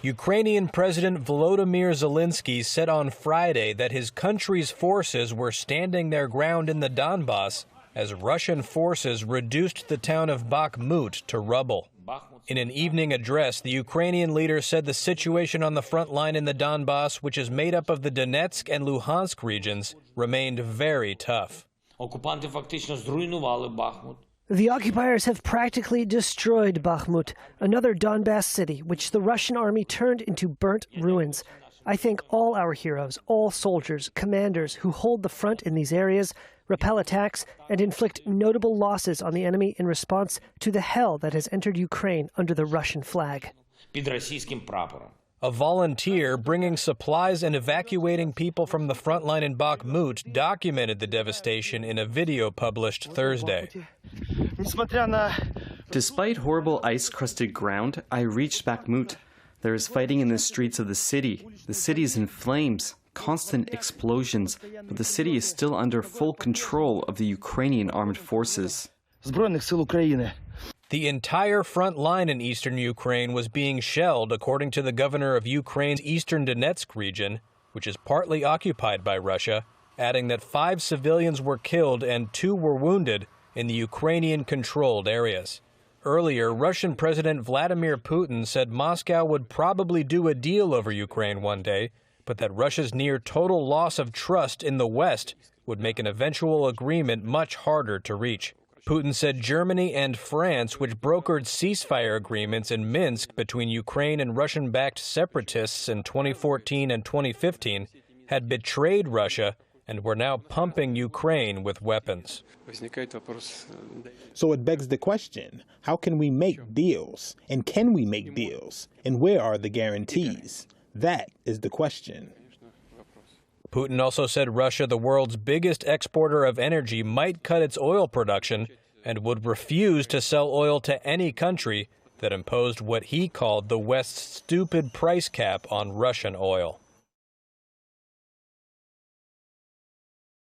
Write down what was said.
Ukrainian President Volodymyr Zelensky said on Friday that his country's forces were standing their ground in the Donbass as Russian forces reduced the town of Bakhmut to rubble. In an evening address, the Ukrainian leader said the situation on the front line in the Donbass, which is made up of the Donetsk and Luhansk regions, remained very tough. The occupiers have practically destroyed Bakhmut, another Donbass city, which the Russian army turned into burnt ruins. I thank all our heroes, all soldiers, commanders who hold the front in these areas, repel attacks, and inflict notable losses on the enemy in response to the hell that has entered Ukraine under the Russian flag. A volunteer bringing supplies and evacuating people from the front line in Bakhmut documented the devastation in a video published Thursday. Despite horrible ice-crusted ground, I reached Bakhmut. There is fighting in the streets of the city. The city is in flames, constant explosions, but the city is still under full control of the Ukrainian armed forces. The entire front line in eastern Ukraine was being shelled, according to the governor of Ukraine's eastern Donetsk region, which is partly occupied by Russia, adding that 5 civilians were killed and 2 were wounded in the Ukrainian-controlled areas. Earlier, Russian President Vladimir Putin said Moscow would probably do a deal over Ukraine one day, but that Russia's near-total loss of trust in the West would make an eventual agreement much harder to reach. Putin said Germany and France, which brokered ceasefire agreements in Minsk between Ukraine and Russian-backed separatists in 2014 and 2015, had betrayed Russia and were now pumping Ukraine with weapons. So it begs the question, how can we make deals? And can we make deals? And where are the guarantees? That is the question. Putin also said Russia, the world's biggest exporter of energy, might cut its oil production and would refuse to sell oil to any country that imposed what he called the West's stupid price cap on Russian oil.